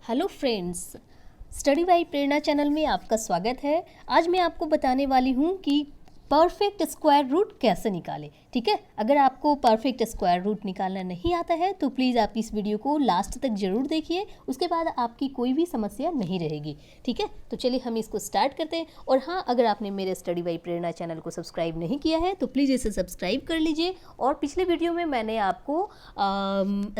Hello friends, study bye प्रेरणा channel में आपका स्वागत है। आज मैं आपको बताने वाली हूँ कि परफेक्ट स्क्वायर रूट कैसे निकालें। ठीक है, अगर आपको परफेक्ट स्क्वायर रूट निकालना नहीं आता है तो प्लीज़ आप इस वीडियो को लास्ट तक ज़रूर देखिए, उसके बाद आपकी कोई भी समस्या नहीं रहेगी। ठीक है, तो चलिए हम इसको स्टार्ट करते हैं। और हाँ, अगर आपने मेरे स्टडी बाय प्रेरणा चैनल को सब्सक्राइब नहीं किया है तो प्लीज़ इसे सब्सक्राइब कर लीजिए। और पिछले वीडियो में मैंने आपको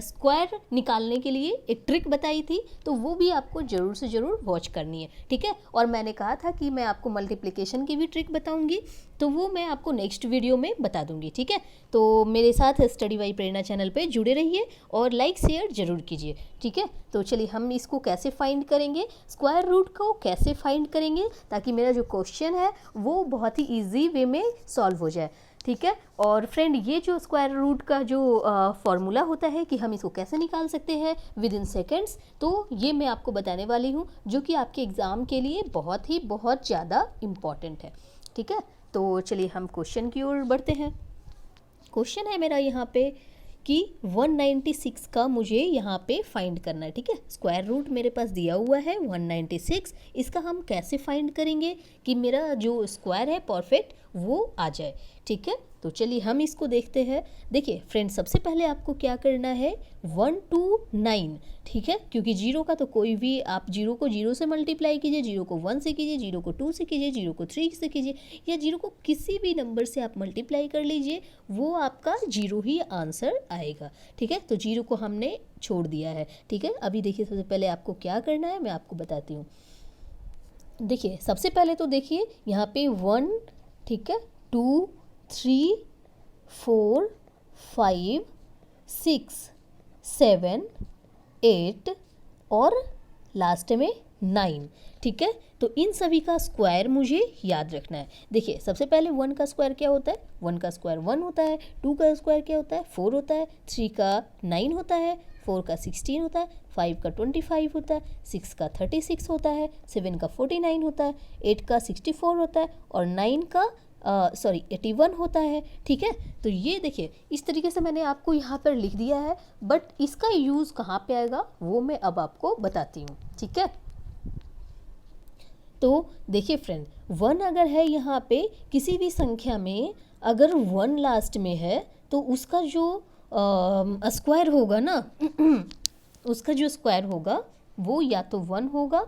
स्क्वायर निकालने के लिए एक ट्रिक बताई थी, तो वो भी आपको ज़रूर से ज़रूर वॉच करनी है। ठीक है, और मैंने कहा था कि मैं आपको मल्टीप्लिकेशन की भी ट्रिक बताऊंगी, तो वो मैं आपको नेक्स्ट वीडियो में बता दूंगी। ठीक है, तो मेरे साथ स्टडी बाय प्रेरणा चैनल पे जुड़े रहिए और लाइक शेयर जरूर कीजिए। ठीक है, तो चलिए हम इसको कैसे फाइंड करेंगे, स्क्वायर रूट को कैसे फाइंड करेंगे, ताकि मेरा जो क्वेश्चन है वो बहुत ही ईजी वे में सॉल्व हो जाए। ठीक है, और फ्रेंड ये जो स्क्वायर रूट का जो फॉर्मूला होता है कि हम इसको कैसे निकाल सकते हैं विद इन सेकेंड्स, तो ये मैं आपको बताने वाली हूँ, जो कि आपके एग्ज़ाम के लिए बहुत ज़्यादा इम्पॉर्टेंट है। ठीक है, तो चलिए हम क्वेश्चन की ओर बढ़ते हैं। क्वेश्चन है मेरा यहाँ पे कि 196 का मुझे यहाँ पे फाइंड करना है। ठीक है, स्क्वायर रूट मेरे पास दिया हुआ है 196, इसका हम कैसे फाइंड करेंगे कि मेरा जो स्क्वायर है परफेक्ट वो आ जाए। ठीक है, तो चलिए हम इसको देखते हैं। देखिए फ्रेंड, सबसे पहले आपको क्या करना है, 1 to 9। ठीक है, क्योंकि जीरो का तो कोई भी, आप जीरो को जीरो से मल्टीप्लाई कीजिए, जीरो को 1 से कीजिए, जीरो को 2 से कीजिए, जीरो को 3 से कीजिए, या जीरो को किसी भी नंबर से आप मल्टीप्लाई कर लीजिए, वो आपका जीरो ही आंसर आएगा। ठीक है, तो जीरो को हमने छोड़ दिया है। ठीक है, अभी देखिए सबसे पहले आपको क्या करना है मैं आपको बताती हूँ। देखिए सबसे पहले तो देखिए यहाँ पे 1, ठीक है, 2, 3, 4, 5, 6, 7, 8 और लास्ट में 9। ठीक है, तो इन सभी का स्क्वायर मुझे याद रखना है। देखिए सबसे पहले 1 का स्क्वायर क्या होता है, 1 का स्क्वायर 1 होता है, 2 का स्क्वायर क्या होता है 4 होता है, 3 का 9 होता है, 4 का 16 होता है, 5 का 25 होता है, 6 का 36 होता है, 7 का 49 होता है, 8 का 64 होता है और 9 का 81 होता है। ठीक है, तो ये देखिए इस तरीके से मैंने आपको यहाँ पर लिख दिया है, बट इसका यूज़ कहाँ पे आएगा वो मैं अब आपको बताती हूँ। ठीक है, तो देखिए फ्रेंड, 1 अगर है यहाँ पे किसी भी संख्या में, अगर 1 लास्ट में है तो उसका जो स्क्वायर होगा ना उसका जो स्क्वायर होगा वो या तो 1 होगा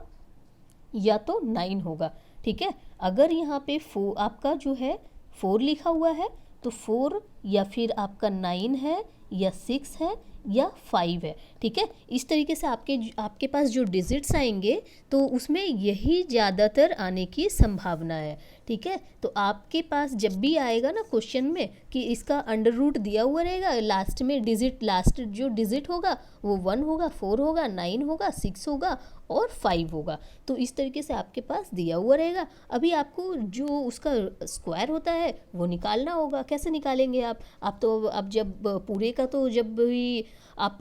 या तो 9 होगा। ठीक है, अगर यहाँ पे आपका जो है 4 लिखा हुआ है तो 4 या फिर आपका 9 है या 6 है या 5 है। ठीक है, इस तरीके से आपके पास जो डिजिट्स आएंगे तो उसमें यही ज़्यादातर आने की संभावना है। ठीक है, तो आपके पास जब भी आएगा ना क्वेश्चन में कि इसका अंडर रूट दिया हुआ रहेगा, लास्ट में डिजिट, लास्ट जो डिजिट होगा वो 1 होगा, 4 होगा, 9 होगा, 6 होगा और 5 होगा। तो इस तरीके से आपके पास दिया हुआ रहेगा। अभी आपको जो उसका स्क्वायर होता है वो निकालना होगा। कैसे निकालेंगे आप तो अब जब पूरे का, तो जब भी आप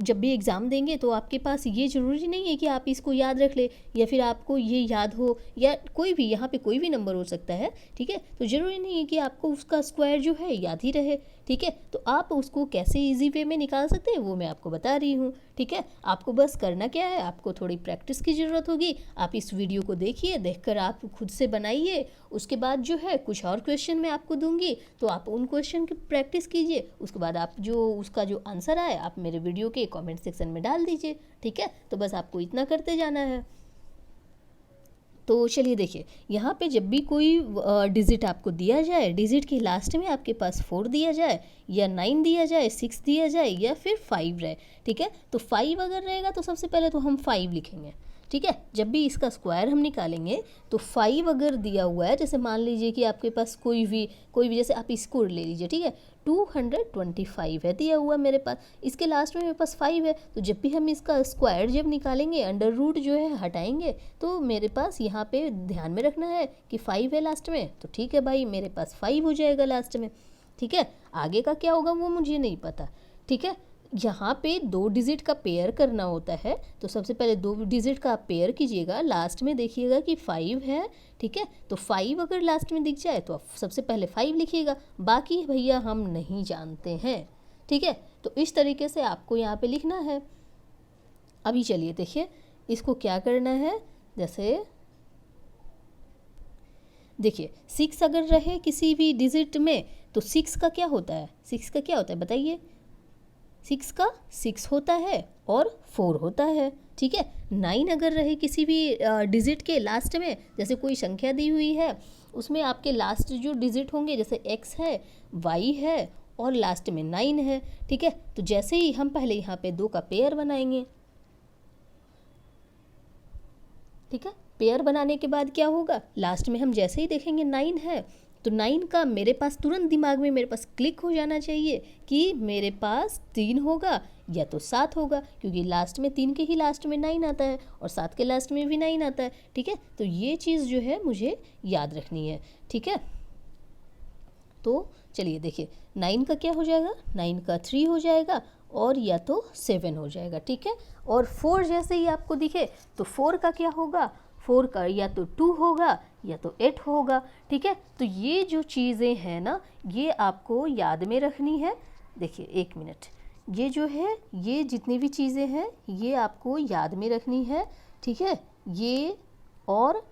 जब भी एग्ज़ाम देंगे तो आपके पास ये ज़रूरी नहीं है कि आप इसको याद रख ले या फिर आपको ये याद हो, या कोई भी यहाँ पे कोई भी नंबर हो सकता है। ठीक है, तो ज़रूरी नहीं है कि आपको उसका स्क्वायर जो है याद ही रहे। ठीक है, तो आप उसको कैसे इजी वे में निकाल सकते हैं वो मैं आपको बता रही हूँ। ठीक है, आपको बस करना क्या है, आपको थोड़ी प्रैक्टिस की ज़रूरत होगी। आप इस वीडियो को देखिए, देखकर आप खुद से बनाइए। उसके बाद जो है कुछ और क्वेश्चन मैं आपको दूंगी, तो आप उन क्वेश्चन की प्रैक्टिस कीजिए। उसके बाद आप जो उसका जो आंसर आए आप मेरे वीडियो के कमेंट सेक्शन में डाल दीजिए। ठीक है, तो बस आपको इतना करते जाना है। तो चलिए देखिए, यहाँ पे जब भी कोई डिजिट आपको दिया जाए, डिजिट के लास्ट में आपके पास 4 दिया जाए या 9 दिया जाए, 6 दिया जाए या फिर 5 रहे। ठीक है, तो 5 अगर रहेगा तो सबसे पहले तो हम 5 लिखेंगे। ठीक है, जब भी इसका स्क्वायर हम निकालेंगे तो 5 अगर दिया हुआ है, जैसे मान लीजिए कि आपके पास कोई भी जैसे आप इसको ले लीजिए। ठीक है, 225 है दिया हुआ मेरे पास, इसके लास्ट में मेरे पास 5 है, तो जब भी हम इसका स्क्वायर जब निकालेंगे, अंडर रूट जो है हटाएंगे, तो मेरे पास यहाँ पे ध्यान में रखना है कि 5 है लास्ट में, तो ठीक है भाई मेरे पास 5 हो जाएगा लास्ट में। ठीक है, आगे का क्या होगा वो मुझे नहीं पता। ठीक है, यहाँ पे 2 डिजिट का पेयर करना होता है, तो सबसे पहले 2 डिजिट का आप पेयर कीजिएगा, लास्ट में देखिएगा कि 5 है। ठीक है, तो 5 अगर लास्ट में दिख जाए तो आप सबसे पहले 5 लिखिएगा, बाकी भैया हम नहीं जानते हैं। ठीक है, तो इस तरीके से आपको यहाँ पे लिखना है। अभी चलिए देखिए इसको क्या करना है। जैसे देखिए 6 अगर रहे किसी भी डिजिट में तो 6 का क्या होता है, 6 का क्या होता है बताइए। 6 का 6 होता है और 4 होता है, ठीक है। 9 अगर रहे किसी भी डिजिट के लास्ट में, जैसे कोई संख्या दी हुई है उसमें आपके लास्ट जो डिजिट होंगे जैसे x है, y है और लास्ट में 9 है, ठीक है। तो जैसे ही हम पहले यहाँ पे 2 का पेयर बनाएंगे, ठीक है। पेयर बनाने के बाद क्या होगा, लास्ट में हम जैसे ही देखेंगे 9 है तो 9 का मेरे पास तुरंत दिमाग में मेरे पास क्लिक हो जाना चाहिए कि मेरे पास 3 होगा या तो 7 होगा, क्योंकि लास्ट में 3 के ही लास्ट में 9 आता है और 7 के लास्ट में भी 9 आता है, ठीक है। तो ये चीज़ जो है मुझे याद रखनी है, ठीक है। तो चलिए देखिए 9 का क्या हो जाएगा, 9 का 3 हो जाएगा और या तो 7 हो जाएगा, ठीक है। और 4 जैसे ही आपको दिखे तो 4 का क्या होगा, 4 का या तो 2 होगा या तो 8 होगा, ठीक है। तो ये जो चीज़ें हैं ना ये आपको याद में रखनी है। देखिए 1 मिनट, ये जो है ये जितनी भी चीज़ें हैं ये आपको याद में रखनी है, ठीक है। ये और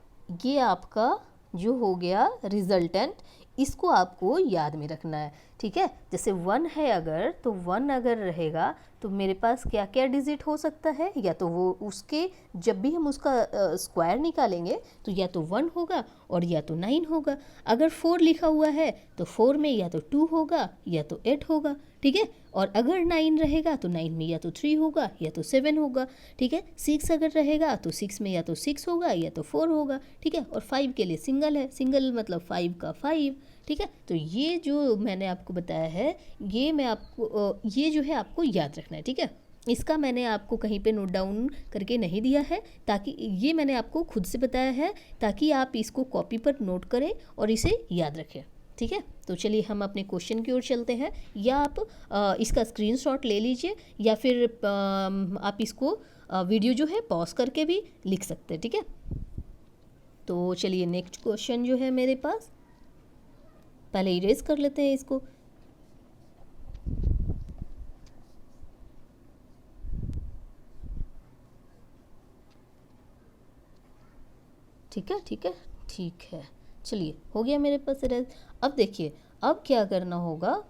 ये आपका जो हो गया रिजल्टेंट, इसको आपको याद में रखना है, ठीक है। जैसे 1 है अगर तो 1 अगर रहेगा तो मेरे पास क्या क्या डिजिट हो सकता है, या तो वो उसके जब भी हम उसका स्क्वायर निकालेंगे तो या तो 1 होगा और या तो 9 होगा। अगर 4 लिखा हुआ है तो 4 में या तो 2 होगा या तो 8 होगा, ठीक है। और अगर 9 रहेगा तो 9 में या तो 3 होगा या तो 7 होगा, ठीक है। 6 अगर रहेगा तो 6 में या तो 6 होगा या तो 4 होगा, ठीक है। और 5 के लिए सिंगल है, सिंगल मतलब 5 का 5, ठीक है। तो ये जो मैंने आपको बताया है ये मैं आपको ये जो है आपको याद रखना है, ठीक है। इसका मैंने आपको कहीं पे नोट डाउन करके नहीं दिया है, ताकि ये मैंने आपको खुद से बताया है ताकि आप इसको कॉपी पर नोट करें और इसे याद रखें, ठीक है। तो चलिए हम अपने क्वेश्चन की ओर चलते हैं, या आप इसका स्क्रीनशॉट ले लीजिए या फिर आप इसको वीडियो जो है पॉज करके भी लिख सकते हैं, ठीक है। तो चलिए नेक्स्ट क्वेश्चन जो है मेरे पास, पहले इरेज कर लेते हैं इसको। ठीक है ठीक है ठीक है, चलिए हो गया मेरे पास इरेज। अब देखिए अब क्या करना होगा,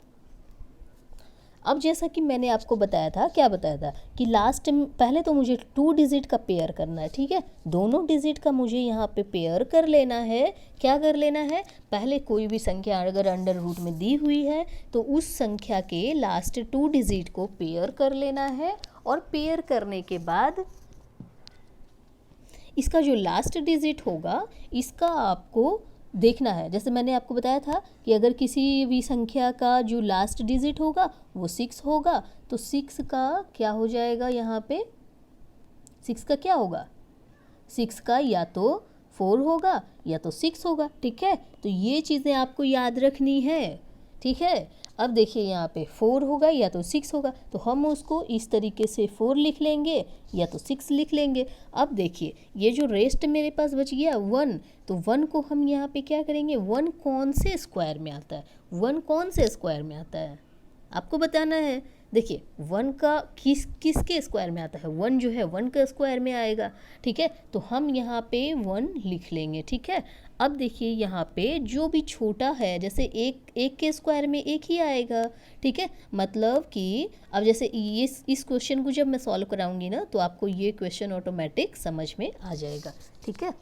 अब जैसा कि मैंने आपको बताया था, क्या बताया था कि लास्ट में पहले तो मुझे 2 डिजिट का पेयर करना है, ठीक है। दोनों डिजिट का मुझे यहाँ पे पेयर कर लेना है। क्या कर लेना है, पहले कोई भी संख्या अगर अंडर रूट में दी हुई है तो उस संख्या के लास्ट 2 डिजिट को पेयर कर लेना है, और पेयर करने के बाद इसका जो लास्ट डिजिट होगा इसका आपको देखना है। जैसे मैंने आपको बताया था कि अगर किसी भी संख्या का जो लास्ट डिजिट होगा वो 6 होगा तो 6 का क्या हो जाएगा, यहाँ पे 6 का क्या होगा, 6 का या तो 4 होगा या तो 6 होगा, ठीक है। तो ये चीज़ें आपको याद रखनी है, ठीक है। अब देखिए यहाँ पे 4 होगा या तो 6 होगा, तो हम उसको इस तरीके से 4 लिख लेंगे या तो 6 लिख लेंगे। अब देखिए ये जो रेस्ट मेरे पास बच गया 1, तो 1 को हम यहाँ पे क्या करेंगे, 1 कौन से स्क्वायर में आता है, 1 कौन से स्क्वायर में आता है आपको बताना है। देखिए 1 का किसके स्क्वायर में आता है, 1 जो है 1 का स्क्वायर में आएगा, ठीक है। तो हम यहाँ पे 1 लिख लेंगे, ठीक है। अब देखिए यहाँ पे जो भी छोटा है, जैसे एक के स्क्वायर में 1 ही आएगा, ठीक है। मतलब कि अब जैसे इस क्वेश्चन को जब मैं सॉल्व कराऊंगी ना तो आपको ये क्वेश्चन ऑटोमेटिक समझ में आ जाएगा, ठीक है।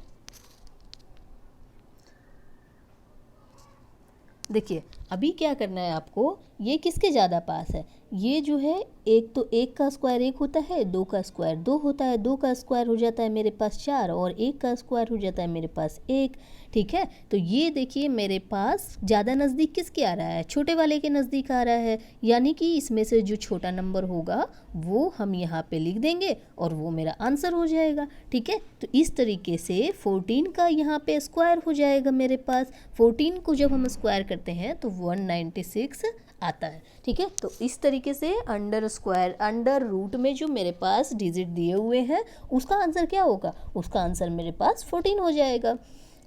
देखिए अभी क्या करना है आपको, ये किसके ज़्यादा पास है, ये जो है एक तो 1 का स्क्वायर 1 होता है, 2 का स्क्वायर 2 होता है, 2 का स्क्वायर हो जाता है मेरे पास 4 और 1 का स्क्वायर हो जाता है मेरे पास 1, ठीक है। तो ये देखिए मेरे पास ज़्यादा नज़दीक किसके आ रहा है, छोटे वाले के नज़दीक आ रहा है, यानी कि इसमें से जो छोटा नंबर होगा वो हम यहाँ पे लिख देंगे और वो मेरा आंसर हो जाएगा, ठीक है। तो इस तरीके से 14 का यहाँ पे स्क्वायर हो जाएगा मेरे पास। 14 को जब हम स्क्वायर करते हैं तो 196 आता है, ठीक है। तो इस तरीके से अंडर रूट में जो मेरे पास डिजिट दिए हुए हैं उसका आंसर क्या होगा, उसका आंसर मेरे पास 14 हो जाएगा,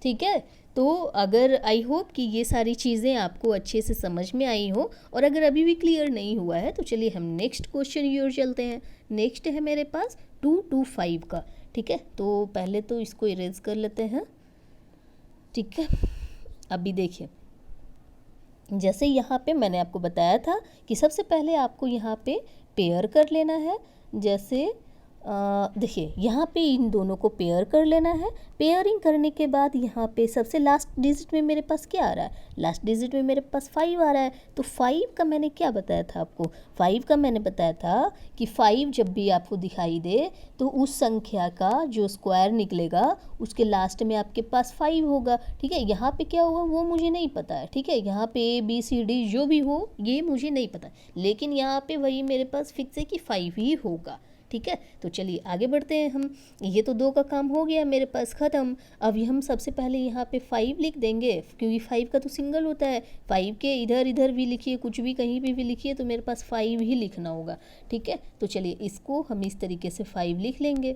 ठीक है। तो अगर आई होप कि ये सारी चीज़ें आपको अच्छे से समझ में आई हो, और अगर अभी भी क्लियर नहीं हुआ है तो चलिए हम नेक्स्ट क्वेश्चन की ओर चलते हैं। नेक्स्ट है मेरे पास 225 का, ठीक है। तो पहले तो इसको इरेज कर लेते हैं, ठीक है। अभी देखिए, जैसे यहाँ पे मैंने आपको बताया था कि सबसे पहले आपको यहाँ पे पेयर कर लेना है। जैसे देखिए यहाँ पे इन दोनों को पेयर कर लेना है। पेयरिंग करने के बाद यहाँ पे सबसे लास्ट डिजिट में मेरे पास क्या आ रहा है, लास्ट डिजिट में मेरे पास 5 आ रहा है। तो 5 का मैंने क्या बताया था आपको, 5 का मैंने बताया था कि 5 जब भी आपको दिखाई दे तो उस संख्या का जो स्क्वायर निकलेगा उसके लास्ट में आपके पास 5 होगा, ठीक है। यहाँ पे क्या होगा वो मुझे नहीं पता है, ठीक है। यहाँ पे ABCD जो भी हो ये मुझे नहीं पता, लेकिन यहाँ पे वही मेरे पास फिक्स है कि 5 ही होगा, ठीक है। तो चलिए आगे बढ़ते हैं हम। ये तो 2 का काम हो गया मेरे पास ख़त्म। अब हम सबसे पहले यहाँ पे 5 लिख देंगे, क्योंकि 5 का तो सिंगल होता है। 5 के इधर इधर भी लिखिए, कुछ भी कहीं पे भी लिखिए, तो मेरे पास 5 ही लिखना होगा, ठीक है। तो चलिए इसको हम इस तरीके से 5 लिख लेंगे,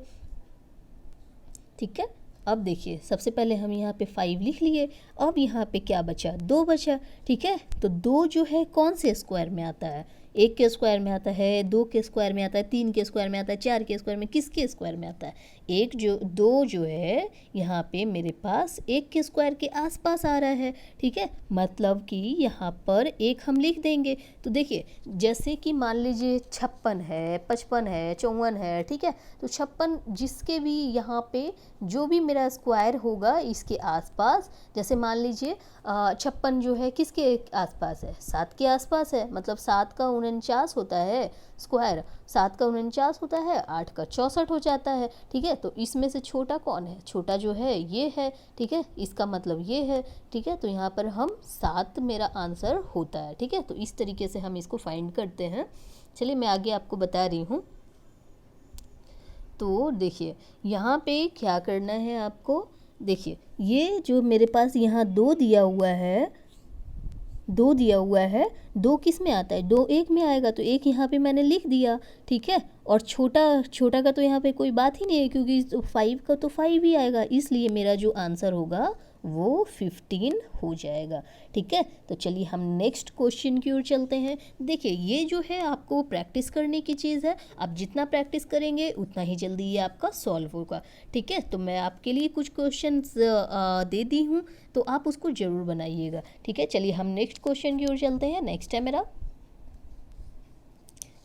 ठीक है। अब देखिए सबसे पहले हम यहाँ पे 5 लिख लिए। अब यहाँ पे क्या बचा, 2 बचा, ठीक है। तो 2 जो है कौन से स्क्वायर में आता है, 1 के स्क्वायर में आता है, 2 के स्क्वायर में आता है, 3 के स्क्वायर में आता है, 4 के स्क्वायर में, किसके स्क्वायर में आता है, 2 जो है यहाँ पे मेरे पास 1 के स्क्वायर के आसपास आ रहा है, ठीक है। मतलब कि यहाँ पर 1 हम लिख देंगे। तो देखिए जैसे कि मान लीजिए 56 है, 55 है, 54 है, ठीक है। तो 56 जिसके भी यहाँ पे जो भी मेरा स्क्वायर होगा इसके आसपास, जैसे मान लीजिए 56 जो है किसके आसपास है, 7 के आसपास है। मतलब 7 का 49 होता है स्क्वायर, 7 का 49 होता है, 8 का 64 हो जाता है, ठीक है। तो इसमें से छोटा कौन है, छोटा जो है ये है, ठीक है। इसका मतलब ये है, ठीक है। तो यहाँ पर हम 7 मेरा आंसर होता है, ठीक है। तो इस तरीके से हम इसको फाइंड करते हैं। चलिए मैं आगे आपको बता रही हूँ। तो देखिए यहाँ पे क्या करना है आपको, देखिए ये जो मेरे पास यहाँ 2 दिया हुआ है, 2 दिया हुआ है, 2 किस में आता है, 2 1 में आएगा, तो 1 यहाँ पे मैंने लिख दिया, ठीक है। और छोटा का तो यहाँ पे कोई बात ही नहीं है, क्योंकि 5 का तो 5 ही आएगा, इसलिए मेरा जो आंसर होगा वो 15 हो जाएगा, ठीक है। तो चलिए हम नेक्स्ट क्वेश्चन की ओर चलते हैं। देखिए ये जो है आपको प्रैक्टिस करने की चीज़ है, आप जितना प्रैक्टिस करेंगे उतना ही जल्दी ये आपका सॉल्व होगा, ठीक है। तो मैं आपके लिए कुछ क्वेश्चंस दे दी हूँ, तो आप उसको ज़रूर बनाइएगा, ठीक है। चलिए हम नेक्स्ट क्वेश्चन की ओर चलते हैं। नेक्स्ट है मेरा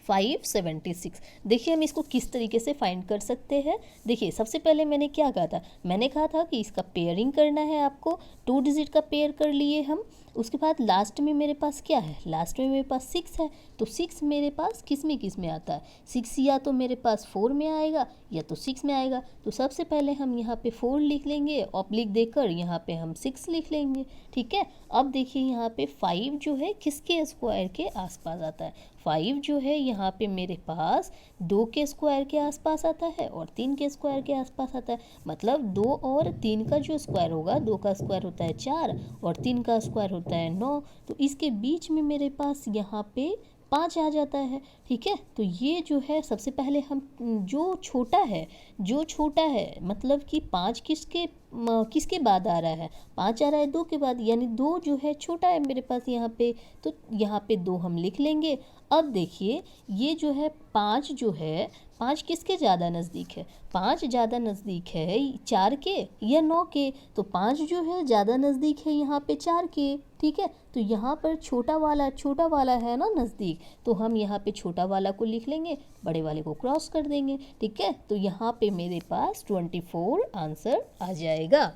576। देखिए हम इसको किस तरीके से फाइंड कर सकते हैं। देखिए सबसे पहले मैंने क्या कहा था, मैंने कहा था कि इसका पेयरिंग करना है आपको, 2 डिजिट का पेयर कर लिए हम। उसके बाद लास्ट में मेरे पास क्या है, लास्ट में मेरे पास 6 है। तो 6 मेरे पास किस में आता है, 6 या तो मेरे पास 4 में आएगा या तो 6 में आएगा। तो सबसे पहले हम यहाँ पे 4 लिख लेंगे, ऑब्लिक देकर यहाँ पे हम 6 लिख लेंगे, ठीक है। अब देखिए यहाँ पे 5 जो है किसके स्क्वायर के आसपास आता है, 5 जो है यहाँ पे मेरे पास 2 के स्क्वायर के आसपास आता है और 3 के स्क्वायर के आसपास आता है। मतलब 2 और 3 का जो स्क्वायर होगा, 2 का स्क्वायर होता है 4 और 3 का स्क्वायर होता है 9। तो इसके बीच में मेरे पास यहाँ पे 5 आ जाता है, ठीक है। तो ये जो है सबसे पहले हम जो छोटा है मतलब कि 5 किसके बाद आ रहा है, 5 आ रहा है 2 के बाद, यानी 2 जो है छोटा है मेरे पास यहाँ पे। तो यहाँ पे 2 हम लिख लेंगे। अब देखिए ये जो है 5 जो है, 5 किसके ज़्यादा नज़दीक है, 5 ज़्यादा नज़दीक है 4 के या 9 के। तो 5 जो है ज़्यादा नज़दीक है यहाँ पे 4 के, ठीक है। तो यहाँ पर छोटा वाला है ना नज़दीक, तो हम यहाँ पे छोटा वाला को लिख लेंगे, बड़े वाले को क्रॉस कर देंगे, ठीक है। तो यहाँ पे मेरे पास 24 आंसर आ जाएगा,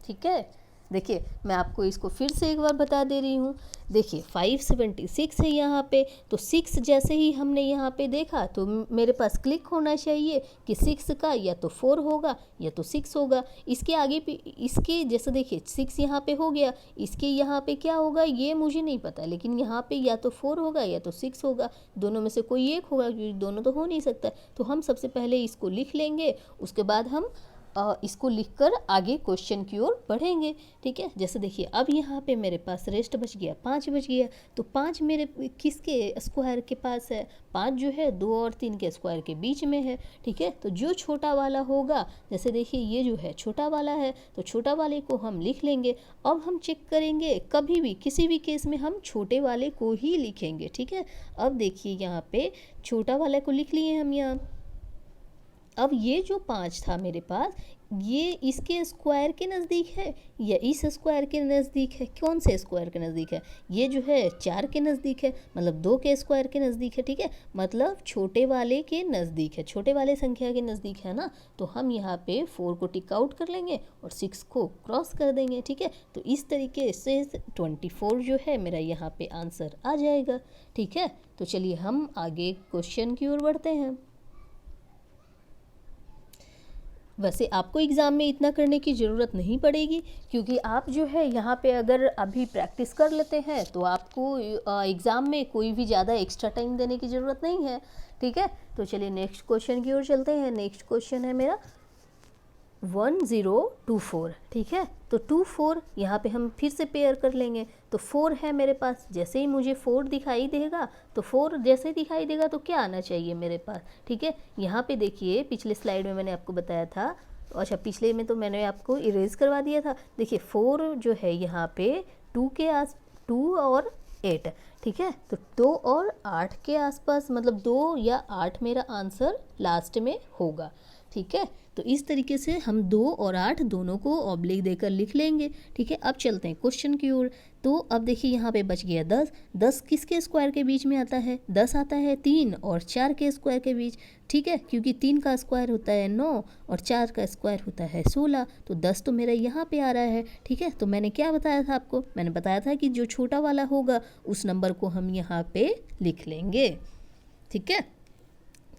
ठीक है। देखिए मैं आपको इसको फिर से एक बार बता दे रही हूँ। देखिए 576 है यहाँ पे, तो 6 जैसे ही हमने यहाँ पे देखा तो मेरे पास क्लिक होना चाहिए कि 6 का या तो 4 होगा या तो 6 होगा। इसके आगे पे इसके जैसे देखिए 6 यहाँ पे हो गया, इसके यहाँ पे क्या होगा ये मुझे नहीं पता, लेकिन यहाँ पे या तो 4 होगा या तो 6 होगा, दोनों में से कोई एक होगा, क्योंकि दोनों तो हो नहीं सकता। तो हम सबसे पहले इसको लिख लेंगे, उसके बाद हम इसको लिखकर आगे क्वेश्चन की ओर बढ़ेंगे। ठीक है, जैसे देखिए अब यहाँ पे मेरे पास रेस्ट बच गया 5 बच गया, तो 5 मेरे किसके स्क्वायर के पास है, 5 जो है 2 और 3 के स्क्वायर के बीच में है। ठीक है, तो जो छोटा वाला होगा, जैसे देखिए ये जो है छोटा वाला है, तो छोटा वाले को हम लिख लेंगे। अब हम चेक करेंगे, कभी भी किसी भी केस में हम छोटे वाले को ही लिखेंगे। ठीक है, अब देखिए यहाँ पे छोटा वाले को लिख लिए हम यहाँ। अब ये जो 5 था मेरे पास, ये इसके स्क्वायर के नज़दीक है या इस स्क्वायर के नज़दीक है? कौन से स्क्वायर के नज़दीक है? ये जो है 4 के नज़दीक है, मतलब 2 के स्क्वायर के नज़दीक है। ठीक है, मतलब छोटे वाले के नज़दीक है, छोटे वाले संख्या के नज़दीक है ना, तो हम यहाँ पे 4 को टिक आउट कर लेंगे और 6 को क्रॉस कर देंगे। ठीक है, तो इस तरीके से 24 जो है मेरा यहाँ पे आंसर आ जाएगा। ठीक है, तो चलिए हम आगे क्वेश्चन की ओर बढ़ते हैं। वैसे आपको एग्ज़ाम में इतना करने की ज़रूरत नहीं पड़ेगी, क्योंकि आप जो है यहाँ पे अगर अभी प्रैक्टिस कर लेते हैं तो आपको एग्ज़ाम में कोई भी ज़्यादा एक्स्ट्रा टाइम देने की ज़रूरत नहीं है। ठीक है, तो चलिए नेक्स्ट क्वेश्चन की ओर चलते हैं। नेक्स्ट क्वेश्चन है मेरा 1024। ठीक है, तो 24 यहाँ पे हम फिर से पेयर कर लेंगे, तो 4 है मेरे पास। जैसे ही मुझे 4 दिखाई देगा, तो 4 जैसे दिखाई देगा तो क्या आना चाहिए मेरे पास? ठीक है, यहाँ पे देखिए पिछले स्लाइड में मैंने आपको बताया था, अच्छा पिछले में तो मैंने आपको इरेज करवा दिया था। देखिए 4 जो है यहाँ पे 2 और 8। ठीक है, तो 2 और 8 के आसपास, मतलब 2 या 8 मेरा आंसर लास्ट में होगा। ठीक है, तो इस तरीके से हम 2 और 8 दोनों को ऑब्लिक देकर लिख लेंगे। ठीक है, अब चलते हैं क्वेश्चन की ओर। तो अब देखिए यहाँ पे बच गया 10। 10 किसके स्क्वायर के बीच में आता है? 10 आता है 3 और 4 के स्क्वायर के बीच। ठीक है, क्योंकि 3 का स्क्वायर होता है 9 और 4 का स्क्वायर होता है 16, तो 10 तो मेरा यहाँ पे आ रहा है। ठीक है, तो मैंने क्या बताया था आपको? मैंने बताया था कि जो छोटा वाला होगा उस नंबर को हम यहाँ पे लिख लेंगे। ठीक है,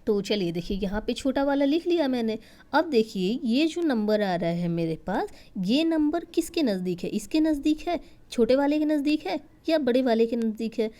तो चलिए देखिए यहाँ पे छोटा वाला लिख लिया मैंने। अब देखिए ये जो नंबर आ रहा है मेरे पास, ये नंबर किसके नज़दीक है? इसके नज़दीक है, छोटे वाले के नज़दीक है या बड़े वाले के नज़दीक है?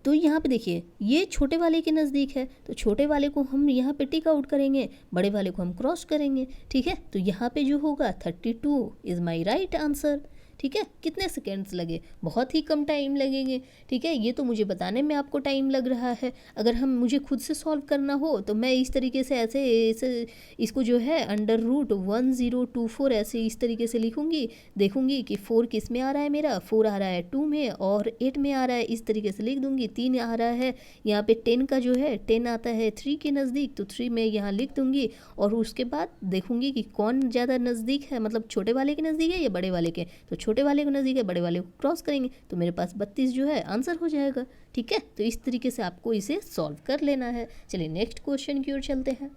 तो यहाँ पे देखिए ये छोटे वाले के नज़दीक है, तो छोटे वाले को हम यहाँ पे टिक आउट करेंगे, बड़े वाले को हम क्रॉस करेंगे। ठीक है, तो यहाँ पे जो होगा 32 इज़ माई राइट आंसर। ठीक है, कितने सेकेंड्स लगे? बहुत ही कम टाइम लगेंगे। ठीक है, ये तो मुझे बताने में आपको टाइम लग रहा है, अगर हम मुझे खुद से सॉल्व करना हो तो मैं इस तरीके से ऐसे इसको जो है √1024 ऐसे इस तरीके से लिखूंगी, देखूंगी कि 4 किस में आ रहा है मेरा, 4 आ रहा है 2 में और 8 में आ रहा है, इस तरीके से लिख दूंगी। 3 आ रहा है यहाँ पे, 10 का जो है 10 आता है 3 के नज़दीक, तो 3 में यहाँ लिख दूंगी और उसके बाद देखूंगी कि कौन ज़्यादा नज़दीक है, मतलब छोटे वाले के नज़दीक है या बड़े वाले के। तो छोटे वाले को नज़दीक है, बड़े वाले को क्रॉस करेंगे, तो मेरे पास 32 जो है आंसर हो जाएगा। ठीक है, तो इस तरीके से आपको इसे सॉल्व कर लेना है। चलिए नेक्स्ट क्वेश्चन की ओर चलते हैं।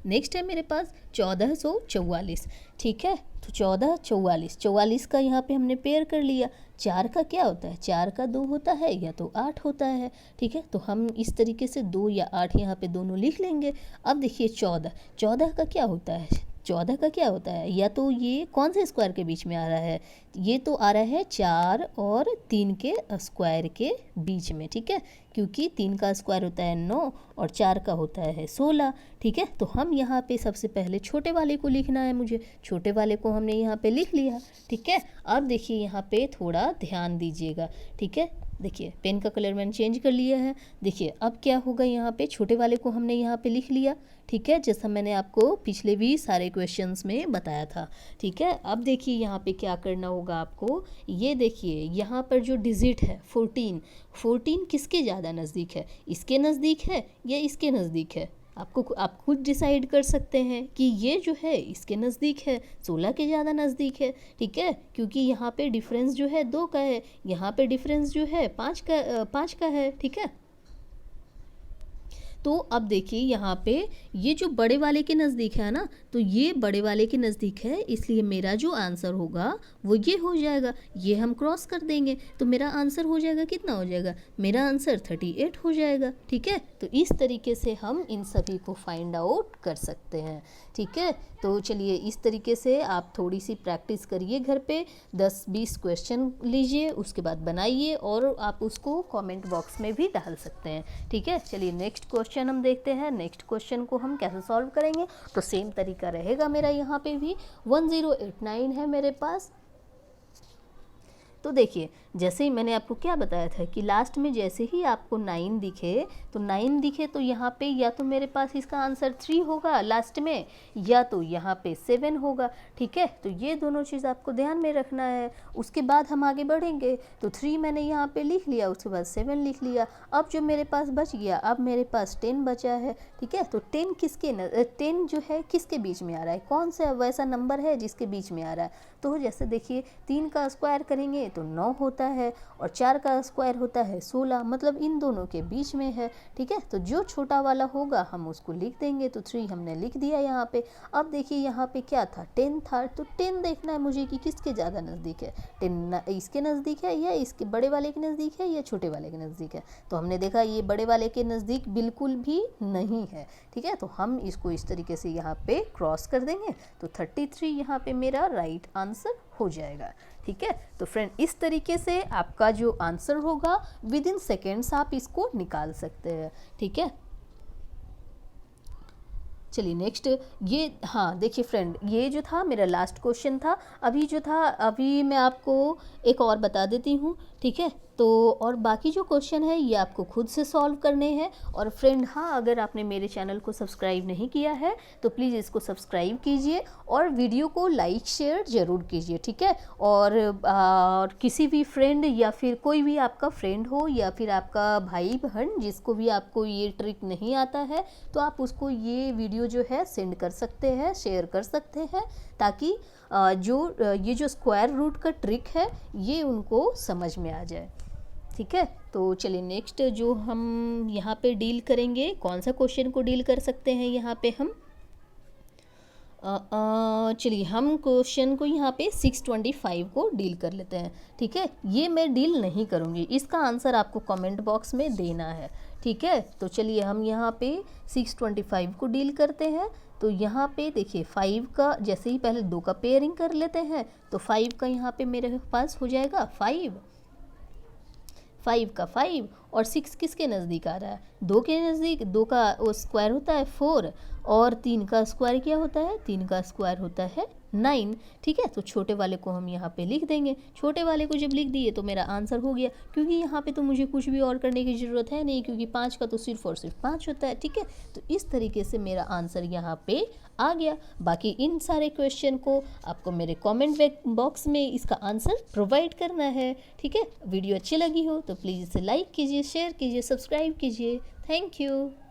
नेक्स्ट है मेरे पास 1444। ठीक है, तो 1444 का यहाँ पे हमने पेयर कर लिया। 4 का क्या होता है? 4 का 2 होता है या तो 8 होता है। ठीक है, तो हम इस तरीके से 2 या 8 यहाँ पे दोनों लिख लेंगे। अब देखिए 14 का क्या होता है? 14 का क्या होता है? या तो ये कौन से स्क्वायर के बीच में आ रहा है? ये तो आ रहा है 4 और 3 के स्क्वायर के बीच में। ठीक है, क्योंकि 3 का स्क्वायर होता है 9 और 4 का होता है 16। ठीक है, तो हम यहाँ पे सबसे पहले छोटे वाले को लिखना है मुझे, छोटे वाले को हमने यहाँ पे लिख लिया। ठीक है, अब देखिए यहाँ पे थोड़ा ध्यान दीजिएगा। ठीक है, देखिए पेन का कलर मैंने चेंज कर लिया है। देखिए अब क्या होगा, यहाँ पे छोटे वाले को हमने यहाँ पे लिख लिया। ठीक है, जैसा मैंने आपको पिछले भी सारे क्वेश्चंस में बताया था। ठीक है, अब देखिए यहाँ पे क्या करना होगा आपको, ये देखिए यहाँ पर जो डिजिट है 14 किसके ज़्यादा नज़दीक है? इसके नज़दीक है या इसके नज़दीक है? आप खुद डिसाइड कर सकते हैं कि ये जो है इसके नज़दीक है, 16 के ज़्यादा नज़दीक है। ठीक है, क्योंकि यहाँ पे डिफरेंस जो है 2 का है, यहाँ पे डिफरेंस जो है 5 का है। ठीक है, तो अब देखिए यहाँ पे ये जो बड़े वाले के नज़दीक है ना, तो ये बड़े वाले के नज़दीक है, इसलिए मेरा जो आंसर होगा वो ये हो जाएगा। ये हम क्रॉस कर देंगे तो मेरा आंसर हो जाएगा, कितना हो जाएगा? मेरा आंसर 38 हो जाएगा। ठीक है, तो इस तरीके से हम इन सभी को फाइंड आउट कर सकते हैं। ठीक है, तो चलिए इस तरीके से आप थोड़ी सी प्रैक्टिस करिए घर पे, 10-20 क्वेश्चन लीजिए, उसके बाद बनाइए और आप उसको कमेंट बॉक्स में भी डाल सकते हैं। ठीक है, चलिए नेक्स्ट क्वेश्चन क्वेश्चन हम देखते हैं। नेक्स्ट क्वेश्चन को हम कैसे सॉल्व करेंगे, तो सेम तरीका रहेगा मेरा यहाँ पे भी। 1089 है मेरे पास। तो देखिए, जैसे ही मैंने आपको क्या बताया था कि लास्ट में जैसे ही आपको 9 दिखे, तो 9 दिखे तो यहाँ पे या तो मेरे पास इसका आंसर 3 होगा लास्ट में, या तो यहाँ पे 7 होगा। ठीक है, तो ये दोनों चीज़ आपको ध्यान में रखना है। उसके बाद हम आगे बढ़ेंगे। तो 3 मैंने यहाँ पे लिख लिया, उसके बाद 7 लिख लिया। अब जो मेरे पास बच गया, अब मेरे पास 10 बचा है। ठीक है, तो 10 जो है किसके बीच में आ रहा है, कौन सा वैसा नंबर है जिसके बीच में आ रहा है। तो जैसे देखिए, 3 का स्क्वायर करेंगे तो 9 होता है, और 4 का स्क्वायर होता है 16, मतलब इन दोनों के बीच में है। ठीक है, तो जो छोटा वाला होगा हम उसको लिख देंगे। तो 3 हमने लिख दिया यहाँ पे। अब देखिए यहाँ पे क्या था, 10 था, तो 10 देखना है मुझे कि किसके ज़्यादा नज़दीक है। 10 इसके नज़दीक है, या इसके बड़े वाले के नज़दीक है, या छोटे वाले के नज़दीक है। तो हमने देखा ये बड़े वाले के नज़दीक बिल्कुल भी नहीं है। ठीक है, तो हम इसको इस तरीके से यहाँ पे क्रॉस कर देंगे। तो 33 यहाँ पे मेरा राइट आंसर हो जाएगा। ठीक है, तो फ्रेंड इस तरीके से आपका जो आंसर होगा विद इन सेकेंड्स आप इसको निकाल सकते हैं। ठीक है, चलिए नेक्स्ट ये, हाँ देखिए फ्रेंड, ये जो था मेरा लास्ट क्वेश्चन था। अभी मैं आपको एक और बता देती हूँ। ठीक है, तो और बाकी जो क्वेश्चन है ये आपको खुद से सॉल्व करने हैं। और फ्रेंड हाँ, अगर आपने मेरे चैनल को सब्सक्राइब नहीं किया है तो प्लीज़ इसको सब्सक्राइब कीजिए, और वीडियो को लाइक शेयर ज़रूर कीजिए। ठीक है, और किसी भी फ्रेंड या फिर कोई भी आपका फ्रेंड हो या फिर आपका भाई बहन जिसको भी आपको ये ट्रिक नहीं आता है, तो आप उसको ये वीडियो जो है सेंड कर सकते हैं, शेयर कर सकते हैं, ताकि ये जो स्क्वायर रूट का ट्रिक है ये उनको समझ में आ जाए। ठीक है, तो चलिए नेक्स्ट जो हम यहाँ पे डील करेंगे, कौन सा क्वेश्चन को डील कर सकते हैं यहाँ पे हम, चलिए हम क्वेश्चन को यहाँ पे 625 को डील कर लेते हैं। ठीक है, ये मैं डील नहीं करूँगी, इसका आंसर आपको कमेंट बॉक्स में देना है। ठीक है, तो चलिए हम यहाँ पे 625 को डील करते हैं। तो यहाँ पे देखिए 5 का, जैसे ही पहले 2 का पेयरिंग कर लेते हैं, तो 5 का यहाँ पे मेरे पास हो जाएगा 5 का 5, और 6 किसके नज़दीक आ रहा है, 2 के नज़दीक। 2 का वो स्क्वायर होता है 4, और 3 का स्क्वायर क्या होता है, 3 का स्क्वायर होता है 9। ठीक है, तो छोटे वाले को हम यहाँ पे लिख देंगे। छोटे वाले को जब लिख दिए तो मेरा आंसर हो गया, क्योंकि यहाँ पे तो मुझे कुछ भी और करने की ज़रूरत है नहीं, क्योंकि 5 का तो सिर्फ और सिर्फ 5 होता है। ठीक है, तो इस तरीके से मेरा आंसर यहाँ पे आ गया। बाकी इन सारे क्वेश्चन को आपको मेरे कमेंट बॉक्स में इसका आंसर प्रोवाइड करना है। ठीक है, वीडियो अच्छी लगी हो तो प्लीज़ इसे लाइक कीजिए, शेयर कीजिए, सब्सक्राइब कीजिए। Thank you.